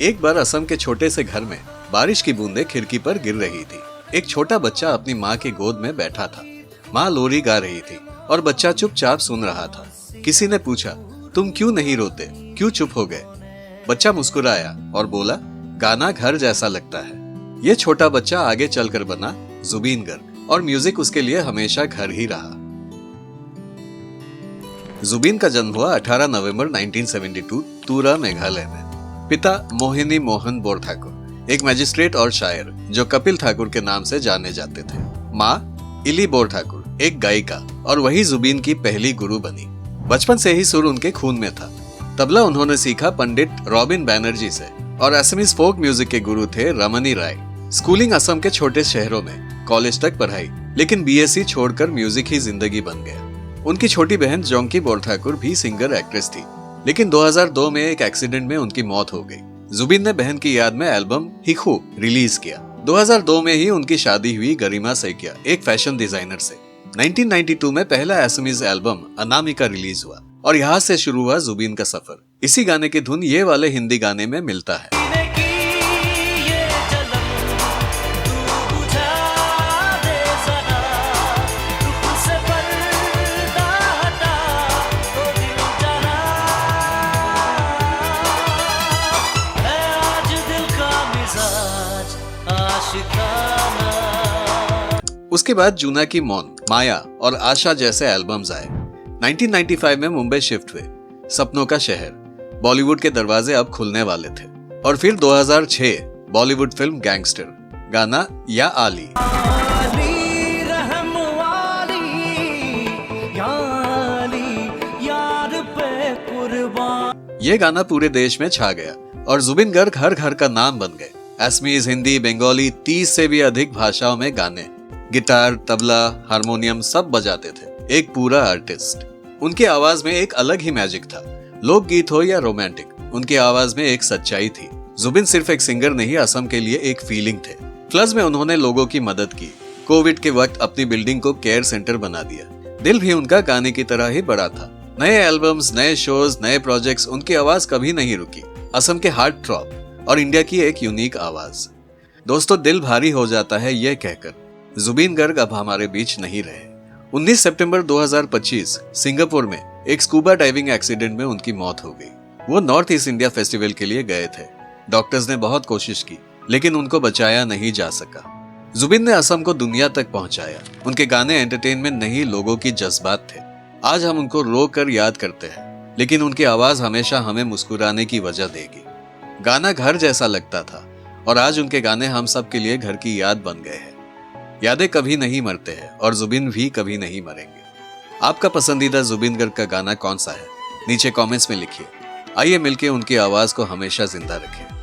एक बार असम के छोटे से घर में बारिश की बूंदें खिड़की पर गिर रही थी। एक छोटा बच्चा अपनी माँ की गोद में बैठा था। माँ लोरी गा रही थी और बच्चा चुपचाप सुन रहा था। किसी ने पूछा, तुम क्यों नहीं रोते, क्यों चुप हो गए? बच्चा मुस्कुराया और बोला, गाना घर जैसा लगता है। ये छोटा बच्चा आगे चलकर बना जुबीन गर्ग और म्यूजिक उसके लिए हमेशा घर ही रहा। जुबीन का जन्म हुआ 18 नवंबर 1972 तुरा, मेघालय में। पिता मोहिनी मोहन बोरठाकुर एक मैजिस्ट्रेट और शायर जो कपिल ठाकुर के नाम से जाने जाते थे। माँ इली बोरठाकुर एक गायिका और वही जुबीन की पहली गुरु बनी। बचपन से ही सुर उनके खून में था। तबला उन्होंने सीखा पंडित रॉबिन बैनर्जी से और असमीज फोक म्यूजिक के गुरु थे रमनी राय। स्कूलिंग असम के छोटे शहरों में, कॉलेज तक पढ़ाई, लेकिन बीएससी छोड़कर म्यूजिक ही जिंदगी बन गया। उनकी छोटी बहन जोंकी बोरठाकुर भी सिंगर एक्ट्रेस थी, लेकिन 2002 में एक एक्सीडेंट में उनकी मौत हो गई। जुबीन ने बहन की याद में एल्बम हिखू रिलीज किया। 2002 में ही उनकी शादी हुई गरिमा सैकिया एक फैशन डिजाइनर से। 1992 में पहला असमीज एल्बम अनामिका रिलीज हुआ और यहाँ से शुरू हुआ जुबीन का सफर। इसी गाने की धुन ये वाले हिंदी गाने में मिलता है। उसके बाद जूना की मौन, माया और आशा जैसे एल्बम्स आए। 1995 में मुंबई शिफ्ट हुए। सपनों का शहर, बॉलीवुड के दरवाजे अब खुलने वाले थे। और फिर 2006 बॉलीवुड फिल्म गैंगस्टर, गाना या आली। ये गाना पूरे देश में छा गया और जुबीन गर्ग हर घर का नाम बन गए। असमीज, हिंदी, बंगाली, 30 से भी अधिक भाषाओं में गाने, गिटार, तबला, हारमोनियम सब बजाते थे। एक पूरा आर्टिस्ट। उनकी आवाज में एक अलग ही मैजिक था। लोकगीत हो या रोमांटिक, उनकी आवाज में एक सच्चाई थी। जुबीन सिर्फ एक सिंगर नहीं, असम के लिए एक फीलिंग थे। फ्लड्स में उन्होंने लोगों की मदद की। कोविड के वक्त अपनी बिल्डिंग को केयर सेंटर बना दिया। दिल भी उनका गाने की तरह ही बड़ा था। नए एल्बम्स, नए शोज, नए प्रोजेक्ट्स, उनकी आवाज कभी नहीं रुकी। असम के हार्ट थ्रॉब और इंडिया की एक यूनिक आवाज। दोस्तों, दिल भारी हो जाता है यह कहकर जुबीन गर्ग अब हमारे बीच नहीं रहे। 19 सितंबर 2025 सिंगापुर में एक स्कूबा डाइविंग एक्सीडेंट में उनकी मौत हो गई। वो नॉर्थ ईस्ट इंडिया फेस्टिवल के लिए गए थे। डॉक्टर्स ने बहुत कोशिश की, लेकिन उनको बचाया नहीं जा सका। जुबीन ने असम को दुनिया तक पहुंचाया। उनके गाने एंटरटेनमेंट नहीं, लोगों की जज्बात थे। आज हम उनको रो कर याद करते हैं, लेकिन उनकी आवाज हमेशा हमें मुस्कुराने की वजह देगी। गाना घर जैसा लगता था और आज उनके गाने हम सब के लिए घर की याद बन गए हैं। यादें कभी नहीं मरते हैं और जुबीन भी कभी नहीं मरेंगे। आपका पसंदीदा जुबीन गर्ग का गाना कौन सा है? नीचे कमेंट्स में लिखिए। आइए मिलके उनकी आवाज को हमेशा जिंदा रखें।